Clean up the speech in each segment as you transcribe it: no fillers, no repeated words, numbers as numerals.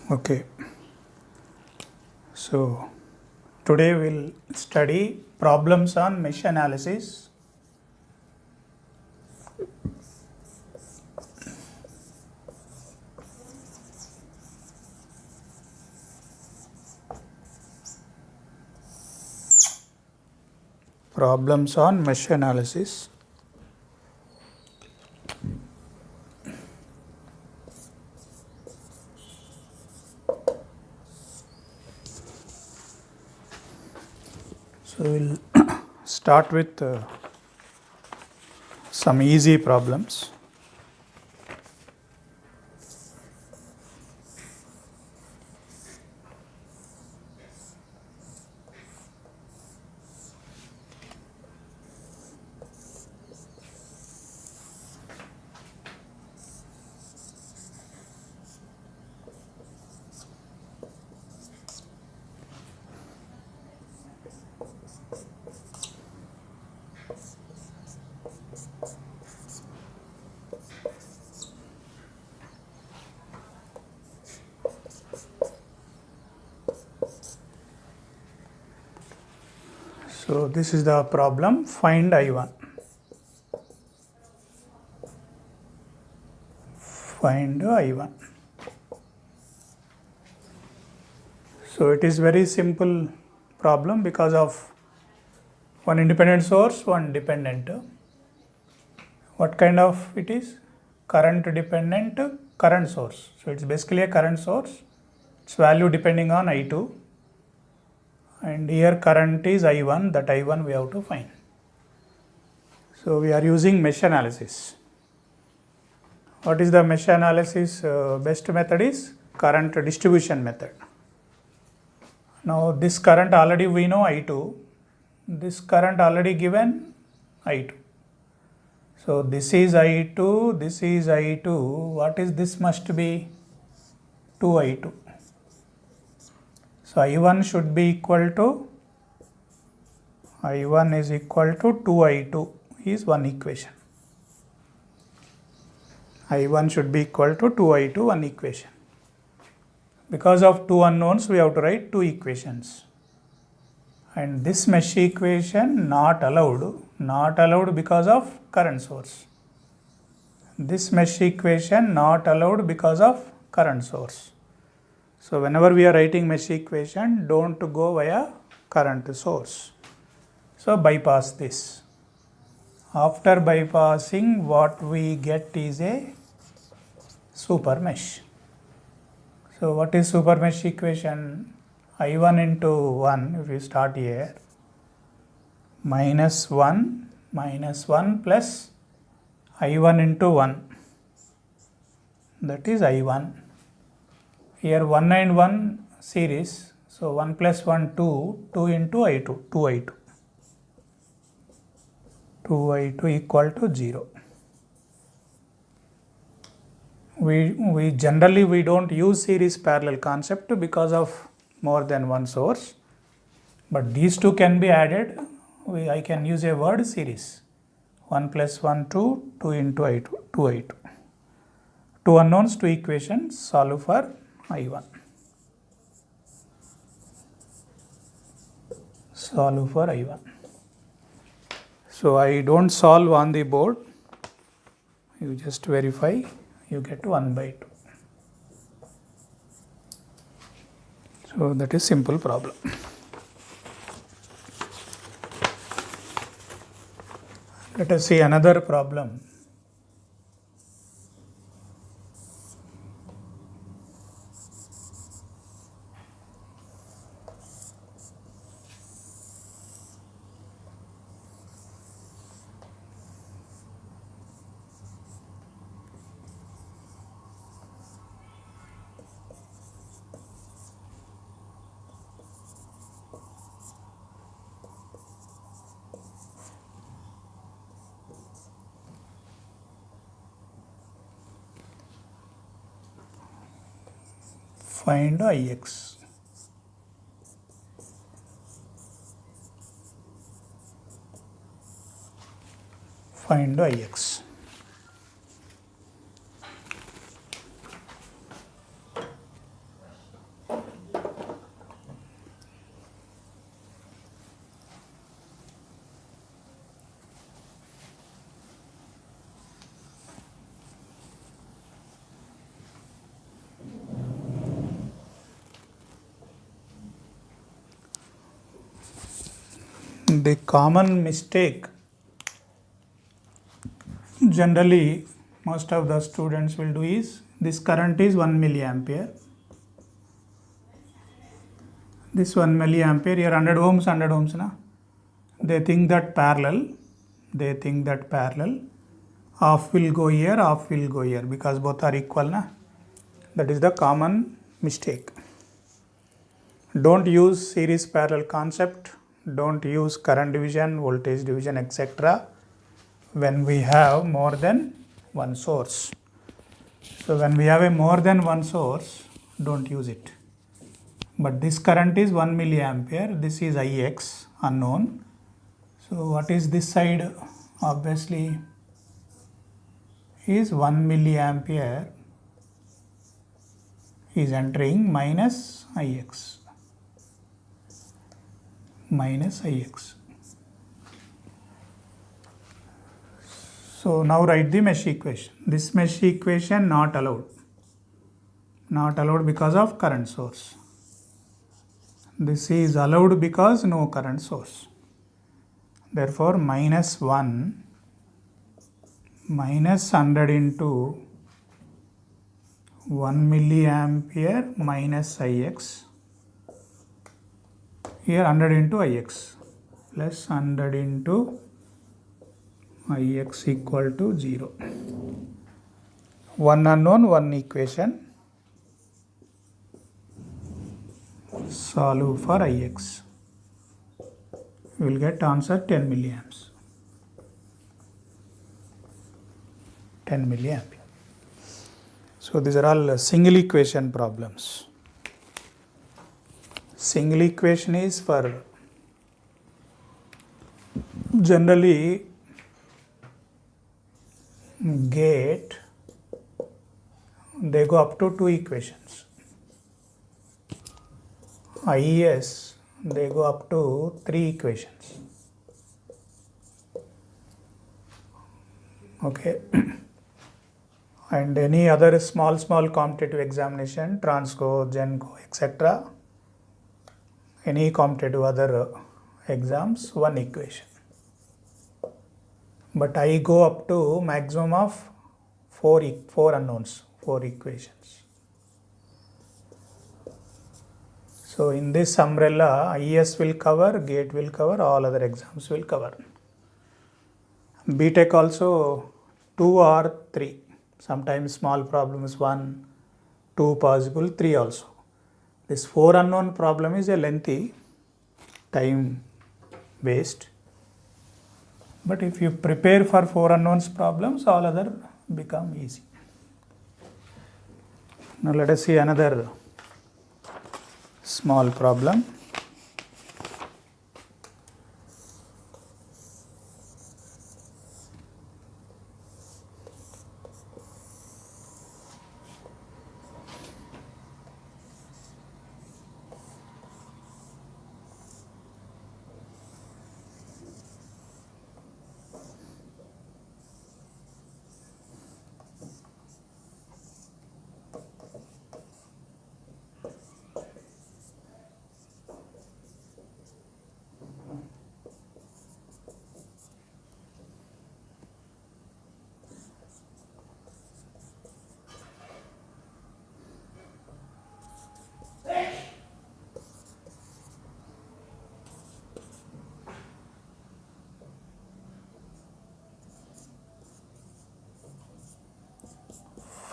Okay, so today we'll study problems on mesh analysis. Problems on mesh analysis. So we'll start with some easy problems. So this is the problem, find I1. Find I1. So it is very simple problem because of one independent source, one dependent. What kind of it is? Current dependent current source. So it's basically a current source. Its value depending on I2. And here current is I1, that I1 we have to find. So we are using mesh analysis. What is the mesh analysis? Best method is current distribution method. Now this current already we know I2. This current already given I2. So this is I2, this is I2. What is this must be? 2I2. So I1 should be equal to, I1 is equal to 2I2 is one equation. I1 should be equal to 2I2, one equation. Because of two unknowns, we have to write two equations. And this mesh equation not allowed because of current source. This mesh equation not allowed because of current source. So whenever we are writing mesh equation, don't go via current source. So bypass this. After bypassing, what we get is a super mesh. So what is super mesh equation? I1 into 1, if we start here, minus 1 plus I1 into 1, that is I1. Here 1 and 1 series, so 1 plus 1, 2, 2 into I2, 2I2. 2I2 equal to 0. We generally we don't use series parallel concept because of more than one source, but these two can be added. I can use a word series. 1 plus 1, 2, 2 into I2, 2I2. Two unknowns, two equations, solve for I1. Solve for I1. So I don't solve on the board. You just verify, you get 1 by 2. So that is simple problem. Let us see another problem. Find Ix. Find Ix. The common mistake generally most of the students will do is, this current is 1 milliampere. This 1 milliampere, here 100 ohms na. They think that parallel, half will go here, half will go here, because both are equal na. That is the common mistake. Don't use series parallel concept, don't use current division, voltage division, etc. when we have more than one source. So when we have a more than one source, don't use it. But this current is 1 milliampere, this is Ix, unknown. So what is this side? Obviously is 1 milliampere is entering minus Ix. So now write the mesh equation. This mesh equation not allowed. Not allowed because of current source. This is allowed because no current source. Therefore minus 1 minus 100 into 1 milliampere minus Ix. Here 100 into Ix plus 100 into Ix equal to 0. One unknown, one equation. Solve for Ix. We will get answer 10 milliamps. 10 milliampere. So these are all single equation problems. Single equation is for generally gate, they go up to 2 equations. IES, they go up to 3 equations. Okay. And any other small competitive examination, Transco, Genco, etc. Any competitive other exams, 1 equation. But I go up to maximum of 4 unknowns, 4 equations. So in this umbrella, IES will cover, GATE will cover, all other exams will cover. BTech also 2 or 3. Sometimes small problems 1, 2 possible, 3 also. This 4 unknown problem is a lengthy, time waste. But if you prepare for 4 unknowns problems, all other become easy. Now let us see another small problem.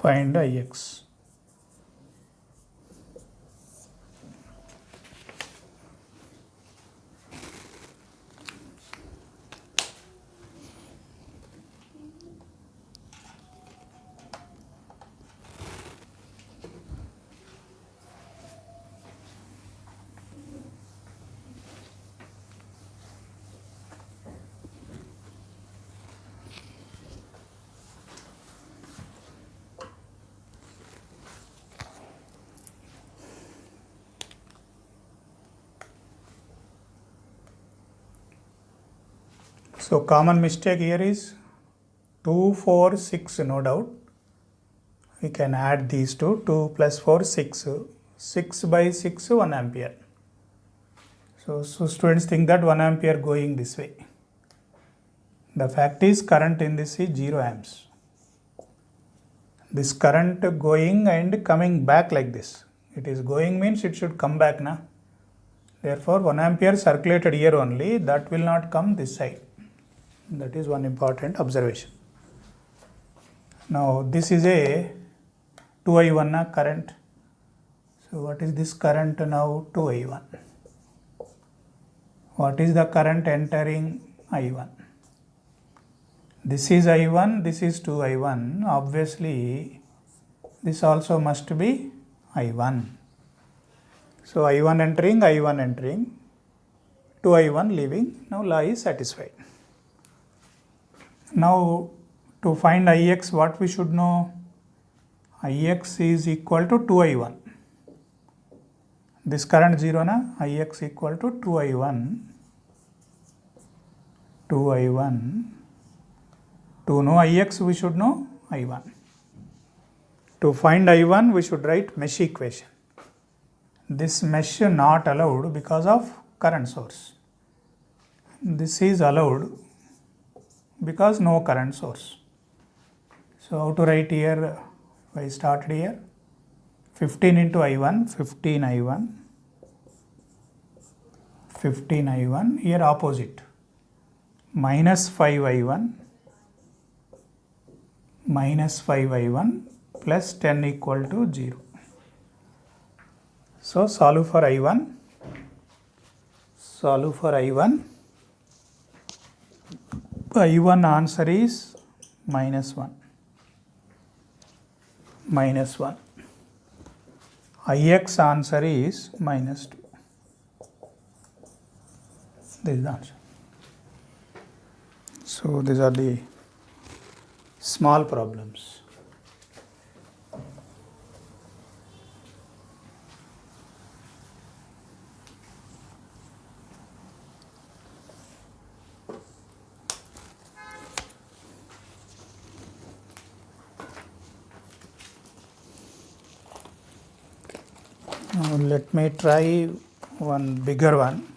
Find Ix. So common mistake here is 2, 4, 6, no doubt. We can add these two, 2 plus 4, 6. 6 by 6, 1 ampere. So students think that 1 ampere going this way. The fact is current in this is 0 amps. This current going and coming back like this. It is going means it should come back na. Therefore 1 ampere circulated here only, that will not come this side. That is one important observation. Now this is a 2I1 current. So what is this current now? 2I1. What is the current entering I1? This is I1, this is 2I1. Obviously this also must be I1. So I1 entering, 2I1 leaving. Now law is satisfied. Now to find Ix, what we should know? Ix is equal to 2I1. This current 0 na? Ix equal to 2I1. 2I1. To know Ix, we should know I1. To find I1, we should write mesh equation. This mesh not allowed because of current source. This is allowed because no current source. So how to write here? I started here. 15 into I1, 15I1. 15I1, here opposite. Minus 5I1. Minus 5I1 plus 10 equal to 0. So solve for I1. Solve for I1. I1 answer is minus 1. Minus 1. Ix answer is minus 2. This is the answer. So these are the small problems. Now let me try one bigger one.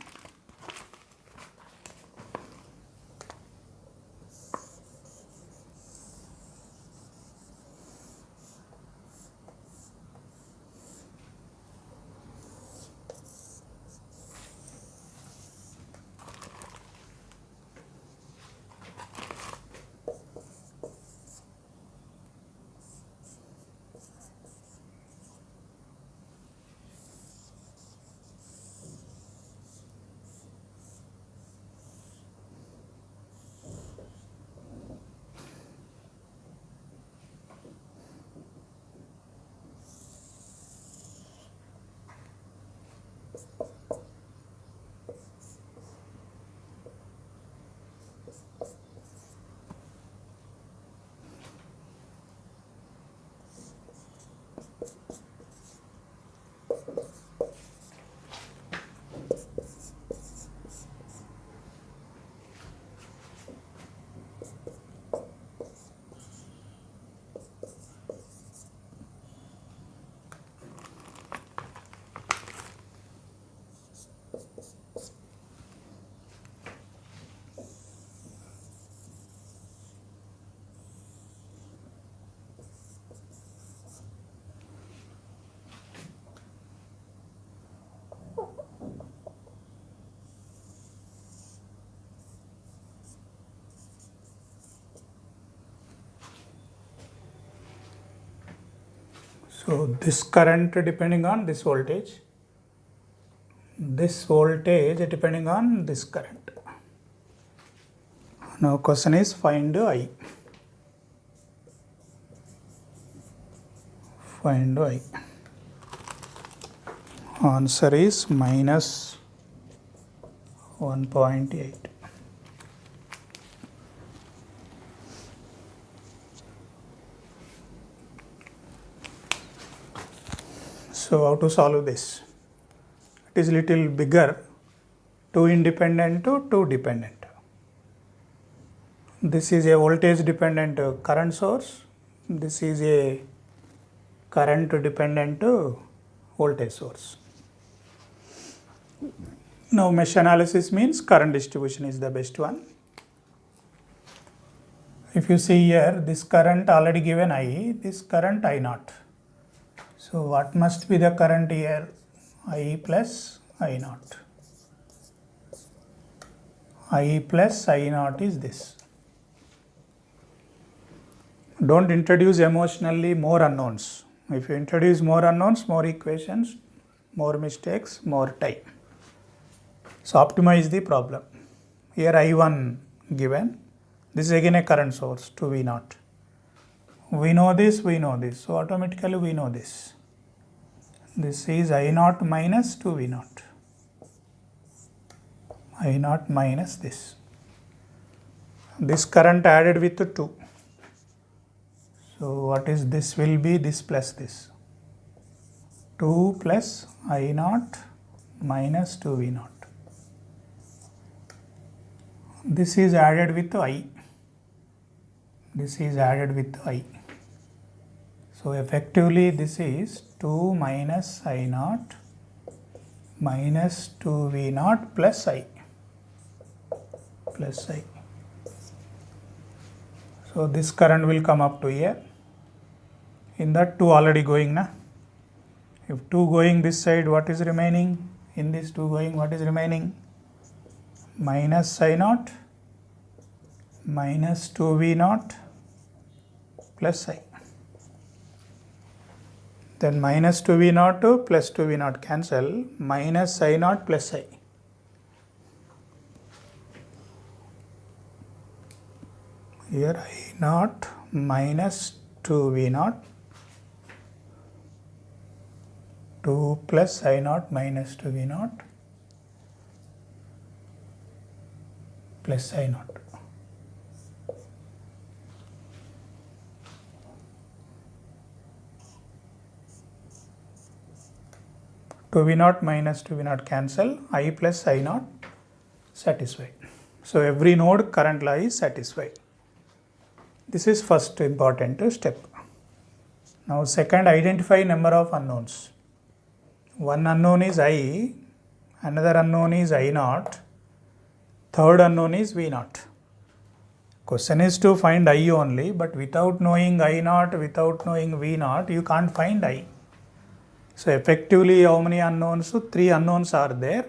So this current depending on this voltage depending on this current. Now question is find I. Find I. Answer is minus 1.8. So how to solve this? It is little bigger, 2 independent to 2 dependent. This is a voltage dependent current source. This is a current dependent voltage source. Now mesh analysis means current distribution is the best one. If you see here, this current already given I, this current I naught. So what must be the current here? I plus I naught. I plus I naught is this. Don't introduce emotionally more unknowns. If you introduce more unknowns, more equations, more mistakes, more time. So optimize the problem. Here I1 given. This is again a current source to V naught. We know this. So automatically we know this. This is I naught minus 2 V naught. I naught minus this. This current added with 2. So what is this will be this plus this. 2 plus I naught minus 2 V naught. This is added with I. This is added with I. So effectively this is 2 minus I naught minus 2 V naught plus I. Plus I. So this current will come up to here. In that 2 already going na. If 2 going this side, what is remaining? In this 2 going, what is remaining? Minus I naught minus 2 V naught plus I. Then minus 2 V naught plus 2 V naught cancel. Minus I naught plus I. Here I naught minus 2 V naught. 2 plus I naught minus 2 V naught plus I naught. To V naught minus 2 V naught cancel, I plus I naught satisfied. So every node current law is satisfied. This is first important step. Now second, identify number of unknowns. One unknown is I, another unknown is I naught, third unknown is V naught. Question is to find I only, but without knowing I naught, without knowing V naught, you can't find I. So effectively how many unknowns? 3 unknowns are there.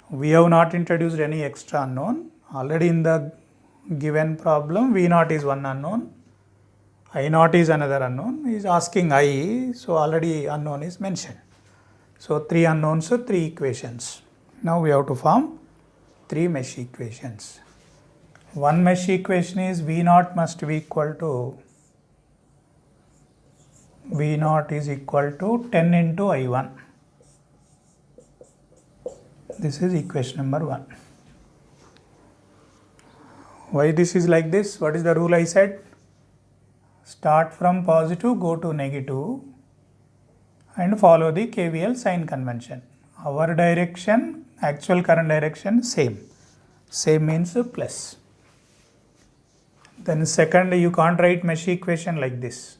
We have not introduced any extra unknown. Already in the given problem, V naught is one unknown, I naught is another unknown. He is asking I, so already unknown is mentioned. So 3 unknowns, 3 equations. Now we have to form 3 mesh equations. One mesh equation is V naught must be equal to V naught is equal to 10 into I1. This is equation number 1. Why this is like this? What is the rule I said? Start from positive, go to negative and follow the KVL sign convention. Our direction, actual current direction, same. Same means plus. Then second, you can't write mesh equation like this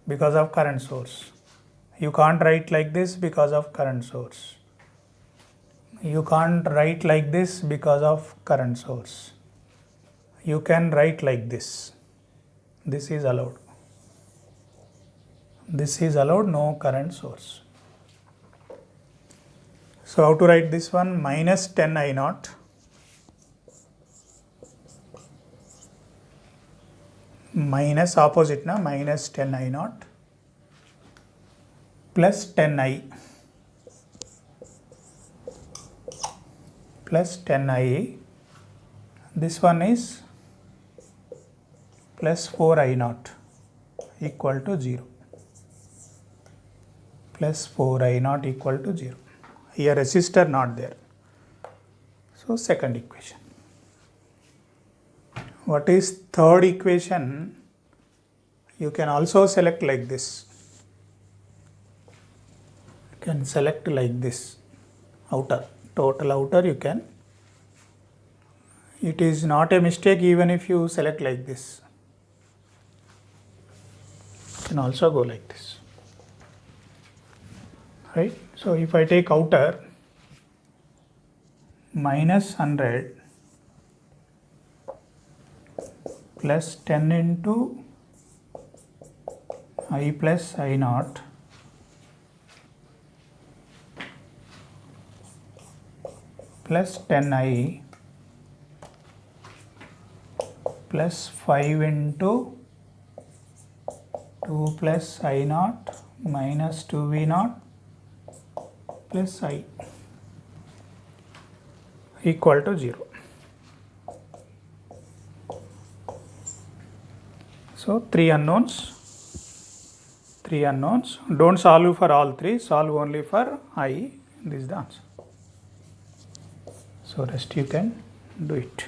because of current source. You can't write like this because of current source. You can't write like this because of current source. You can write like this. This is allowed. This is allowed, no current source. So how to write this one? Minus 10 I naught minus opposite na minus 10 I naught plus 10 I plus 10 I. This one is plus 4 I naught equal to 0. Plus 4 I naught equal to 0. Here resistor not there. So second equation. What is third equation? You can also select like this. You can select like this. Outer, total outer you can. It is not a mistake even if you select like this. You can also go like this. Right? So if I take outer, minus 100 plus 10 into I plus I naught plus 10I plus 5 into 2 plus I naught minus 2V naught plus I equal to 0. So three unknowns. Don't solve for all three, solve only for I. This is the answer. So rest you can do it.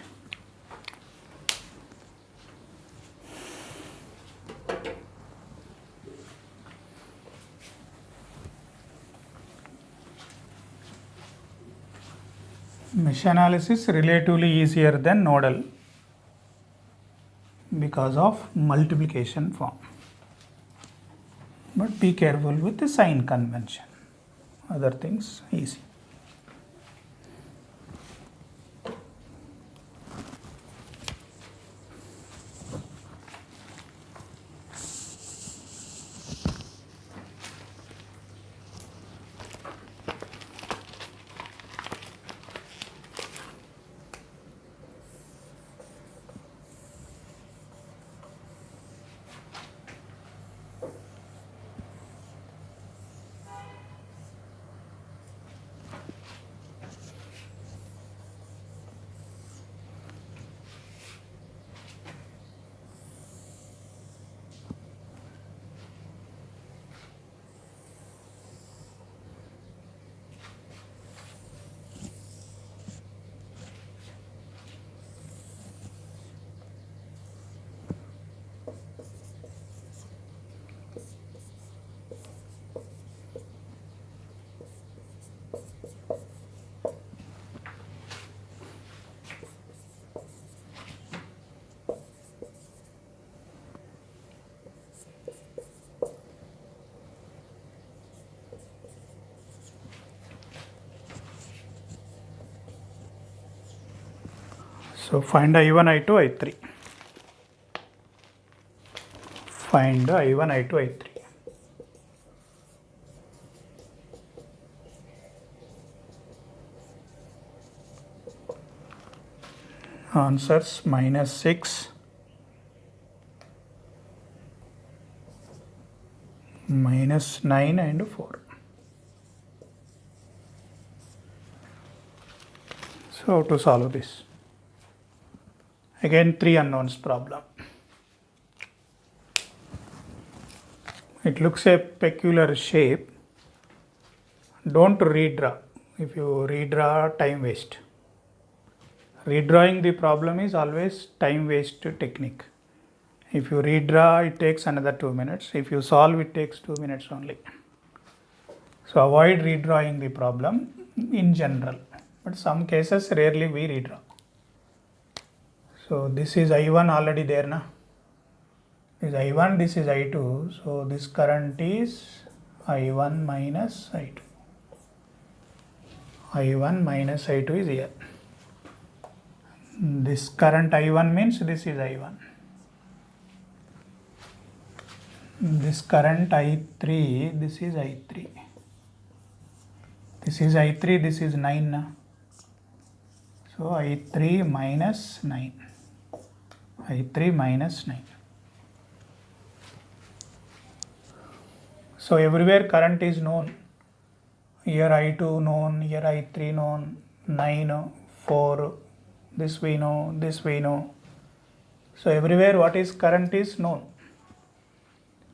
Mesh analysis relatively easier than nodal because of multiplication form. But be careful with the sign convention. Other things easy. So find I1, I2, I3. Find I1, I2, I3. Answers minus 6, minus 9 and 4. So to solve this, again three unknowns problem. It looks a peculiar shape. Don't redraw. If you redraw, time waste. Redrawing the problem is always time waste technique. If you redraw, it takes another 2 minutes. If you solve, it takes 2 minutes only. So avoid redrawing the problem in general. But some cases rarely we redraw. So this is I1 already there na. This is I1, this is I2. So this current is I1 minus I2. I1 minus I2 is here. This current I1 means this is I1. This current I3, this is I3. This is I3, this is 9 na. So I3 minus 9. I3 minus 9. So everywhere current is known. Here I2 known, here I3 known, 9, 4, this we know, this we know. So everywhere what is current is known.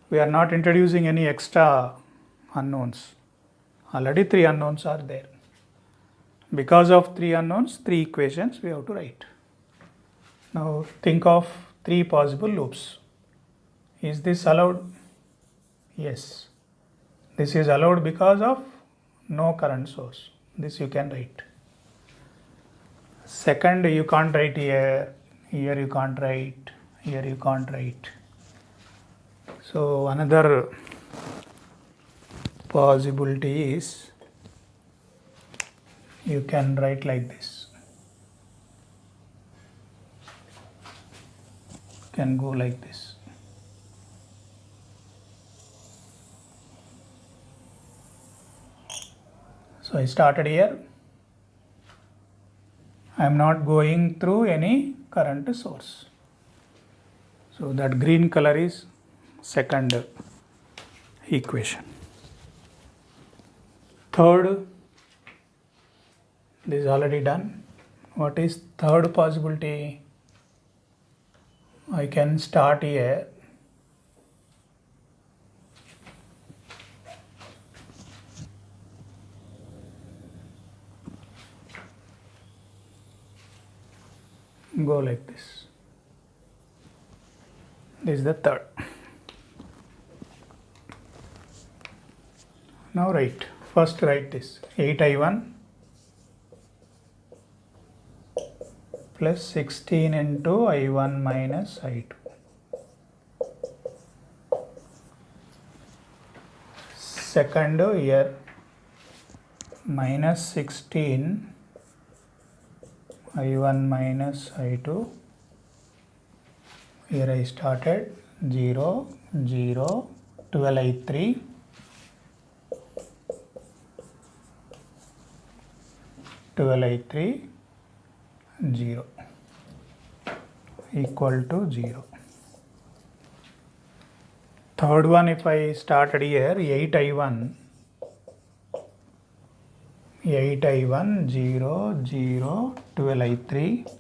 We are not introducing any extra unknowns. Already 3 unknowns are there. Because of 3 unknowns, 3 equations we have to write. Now think of 3 possible loops. Is this allowed? Yes. This is allowed because of no current source. This you can write. Second, you can't write here. Here you can't write. Here you can't write. So another possibility is you can write like this. can go like this. So I started here. I am not going through any current source. So that green color is second equation. Third, this is already done. What is third possibility? I can start here. Go like this. This is the third. Now first write this 8I1 plus 16 into I1 minus I2. Second here minus 16 I1 minus I2. Here I started 0, 0, 12I3, 12I3, 0 equal to 0. Third one, if I started here 8I1, 8I1, 0, 0, 12I3,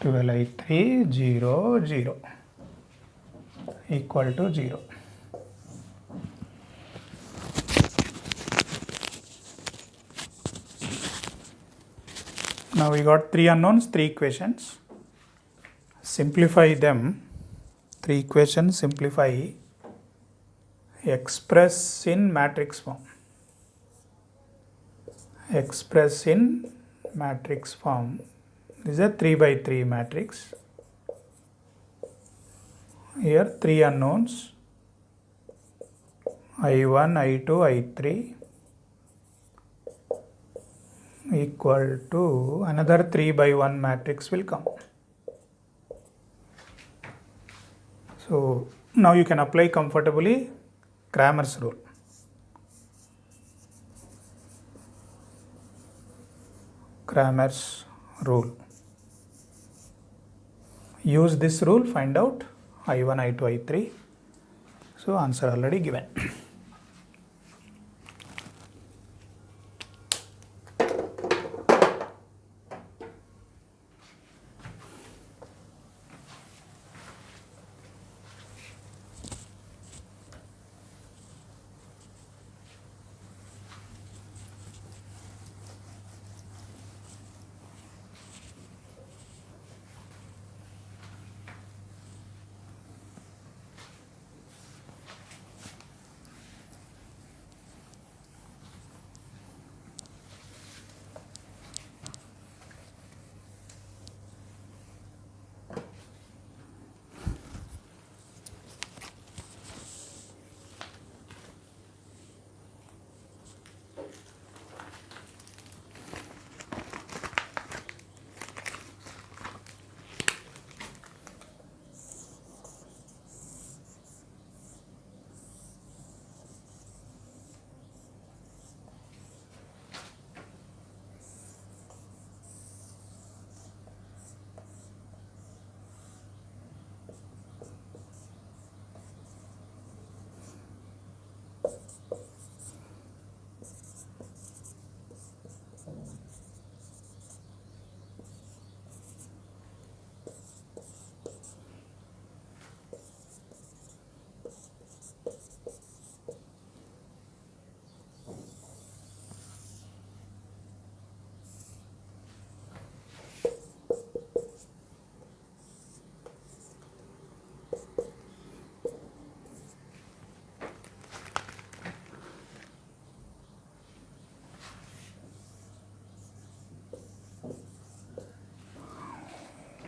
12I3, 0, 0 equal to 0. Now we got three unknowns, three equations. Simplify them. Three equations, simplify, express in matrix form. Express in matrix form. This is a 3 by 3 matrix. Here three unknowns, I1, I2, I3 equal to another 3 by 1 matrix will come. So now you can apply comfortably Cramer's rule. Cramer's rule. Use this rule, find out I1, I2, I3. So answer already given.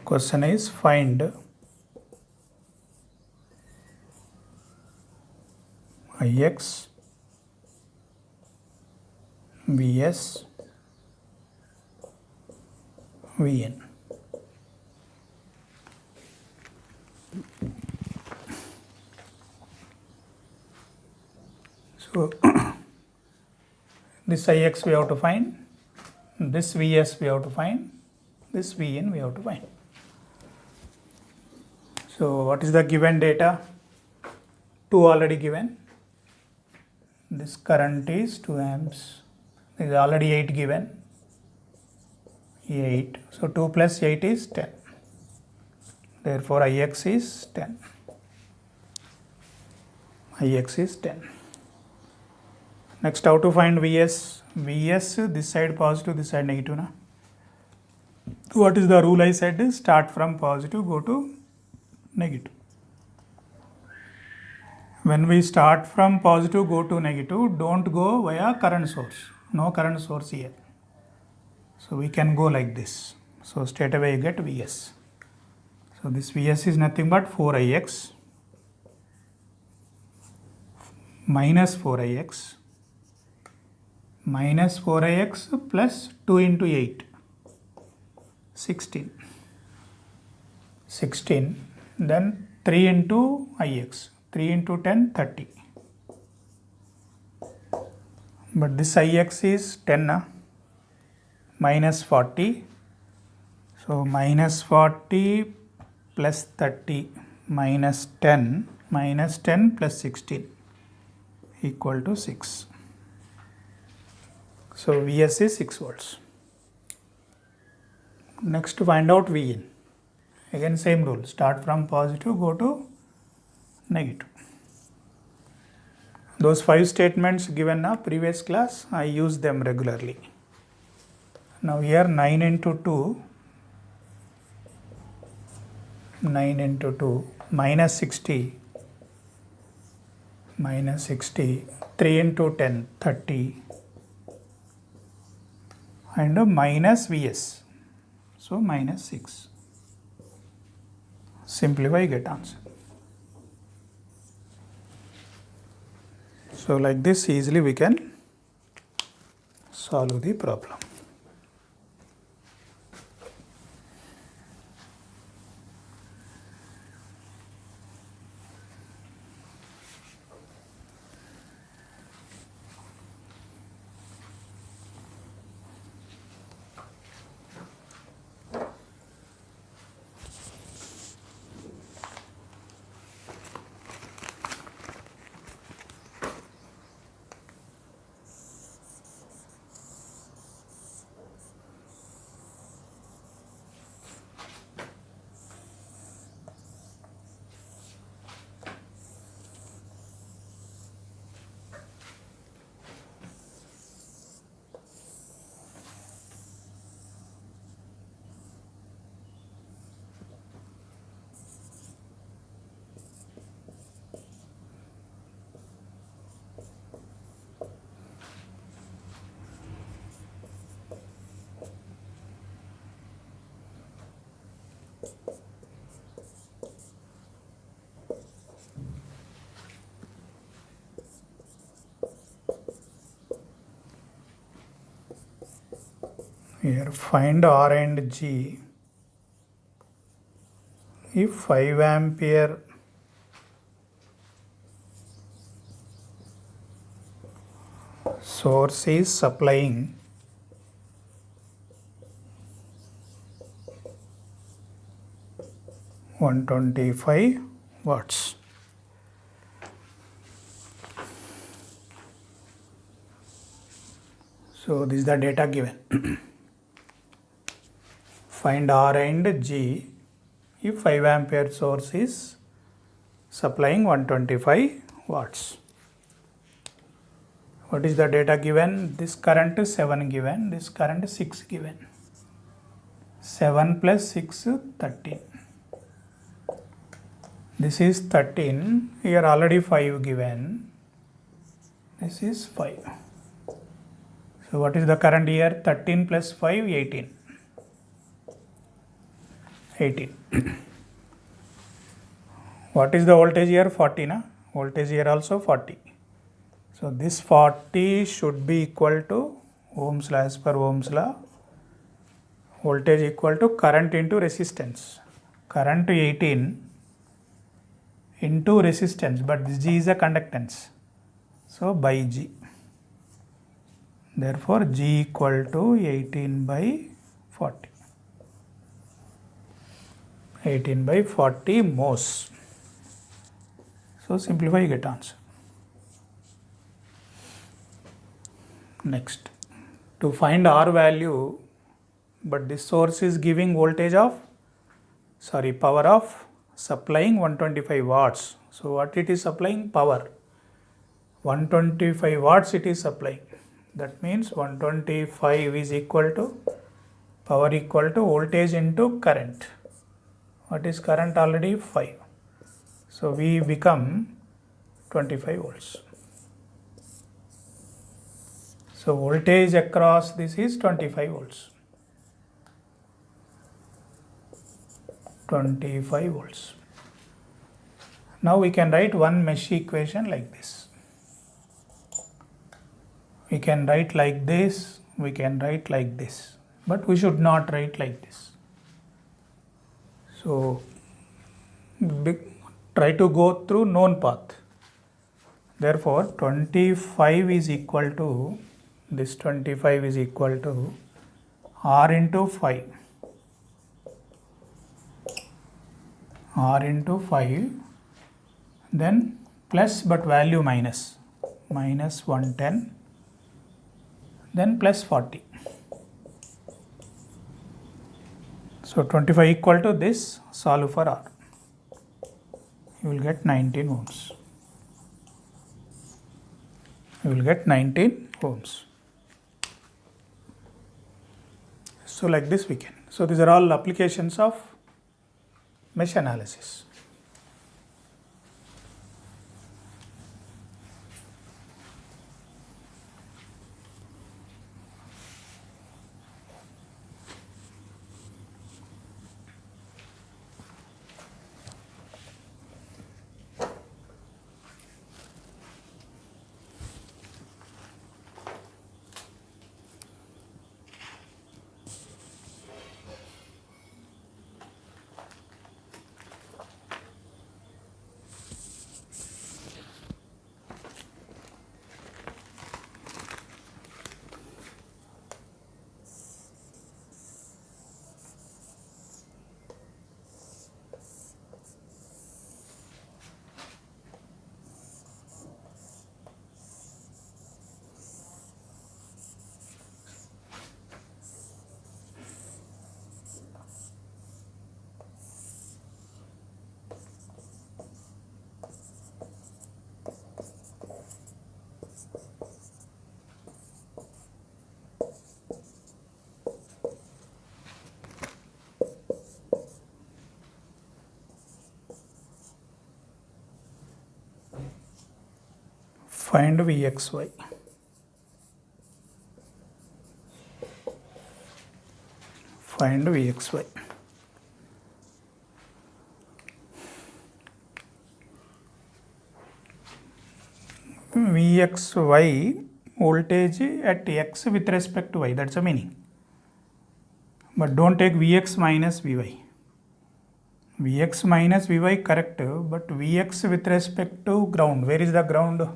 Question is find Ix, Vs, Vn. So this Ix we have to find, this Vs we have to find, this Vn we have to find. So what is the given data? 2 already given. This current is 2 amps. There is already 8 given. 8. So 2 plus 8 is 10. Therefore Ix is 10. Ix is 10. Next, how to find Vs? Vs, this side positive, this side negative. Na? What is the rule I said? Start from positive, go to negative. When we start from positive, go to negative, don't go via current source. No current source here. So we can go like this. So straight away you get Vs. So this Vs is nothing but 4Ix minus 4Ix minus 4Ix plus 2 into 8, 16. 16. Then 3 into Ix. 3 into 10, 30. But this Ix is 10, na? Minus 40. So minus 40 plus 30 minus 10 plus 16 equal to 6. So Vs is 6 volts. Next, to find out Vn. Again same rule. Start from positive, go to negative. Those 5 statements given in the previous class, I use them regularly. Now here 9 into 2 minus 60 3 into 10 30 and minus Vs. So minus 6. Simplify, get answer. So like this easily we can solve the problem. Here find R and G if 5 ampere source is supplying 125 watts. So this is the data given. Find R and G if 5 ampere source is supplying 125 watts. What is the data given? This current is 7 given, this current is 6 given. 7 plus 6, 13. This is 13, here already 5 given, this is 5. So what is the current here? 13 plus 5, 18. 18. What is the voltage here? 40, na? Voltage here also 40. So this 40 should be equal to Ohm's law, as per Ohm's law. Voltage equal to current into resistance. Current 18 into resistance, but this G is a conductance. So by G. Therefore, G equal to 18 by 40. 18 by 40 mhos. So simplify, you get answer. Next, to find R value, but this source is giving power of supplying 125 watts. So what it is supplying? Power. 125 watts it is supplying. That means 125 is equal to power equal to voltage into current. What is current already? 5. So we become 25 volts. So voltage across this is 25 volts. 25 volts. Now we can write one mesh equation like this. We can write like this, we can write like this, but we should not write like this. So try to go through known path. Therefore 25 is equal to, this 25 is equal to R into 5. R into 5, then plus but value minus 110, then plus 40. So 25 equal to this, solve for R. You will get 19 ohms. You will get 19 ohms. So like this we can. So these are all applications of mesh analysis. Find Vxy. Find Vxy. Vxy voltage at x with respect to y, that's the meaning. But don't take Vx minus Vy. Vx minus Vy correct, but Vx with respect to ground. Where is the ground?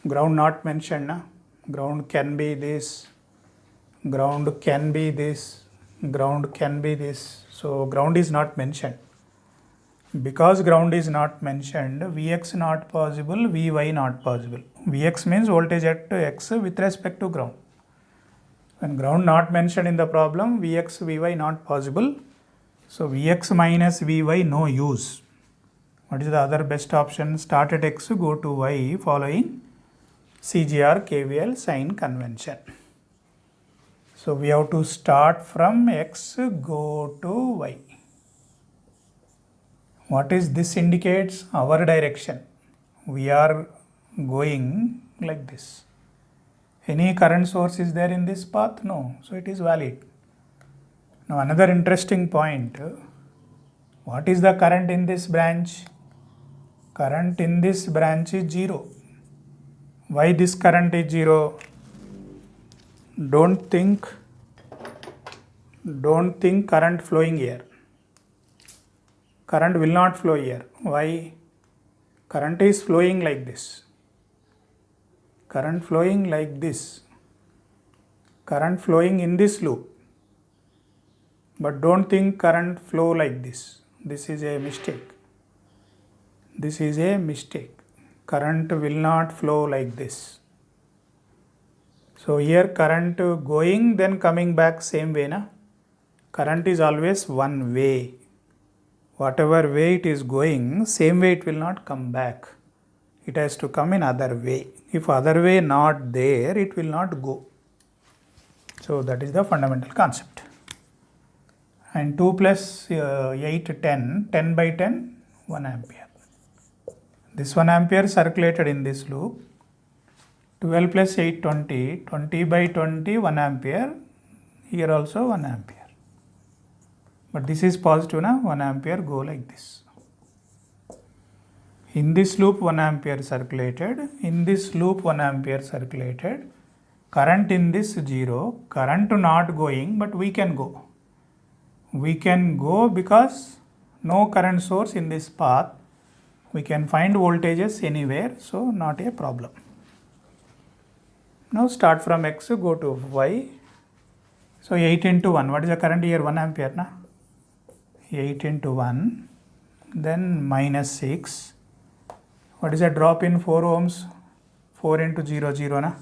Ground not mentioned. Na? Ground can be this, ground can be this, ground can be this. So ground is not mentioned. Because ground is not mentioned, Vx not possible, Vy not possible. Vx means voltage at x with respect to ground. When ground not mentioned in the problem, Vx, Vy not possible. So Vx minus Vy no use. What is the other best option? Start at x, go to y following CGR KVL sign convention. So we have to start from x, go to y. What is this indicates? Our direction. We are going like this. Any current source is there in this path? No. So it is valid. Now another interesting point. What is the current in this branch? Current in this branch is 0. Why this current is 0? Don't think current flowing here. current will not flow here. Why? Current is flowing like this. Current flowing like this. Current flowing in this loop. But don't think current flow like this. This is a mistake. This is a mistake. Current will not flow like this. So here current going then coming back same way na. Current is always one way. Whatever way it is going, same way it will not come back. It has to come in other way. If other way not there, it will not go. So that is the fundamental concept. And 2 plus 8, 10, 10 by 10, 1 ampere. This 1 ampere circulated in this loop. 12 plus 8, 20, 20 by 20, 1 ampere. Here also 1 ampere. But this is positive na, 1 ampere go like this. In this loop 1 ampere circulated. In this loop 1 ampere circulated. Current in this 0. Current not going, but we can go. We can go because no current source in this path. We can find voltages anywhere, so not a problem. Now start from x, go to y. So 8 into 1, what is the current here? 1 ampere na? 8 into 1, then minus 6. What is a drop in 4 ohms? 4 into 0, 0 na?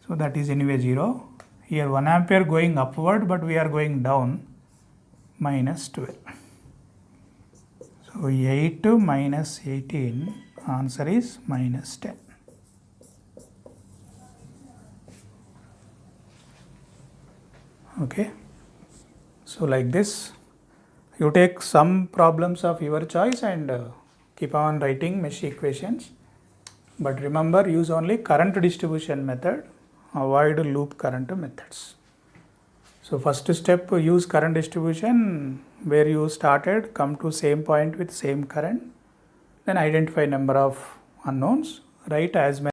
So that is anyway 0. Here 1 ampere going upward, but we are going down, minus 12. So 8 minus 18, answer is minus 10. Okay. So like this, you take some problems of your choice and keep on writing mesh equations. But remember, use only current distribution method, avoid loop current methods. So first step, use current distribution where you started, come to same point with same current, then identify number of unknowns, write as many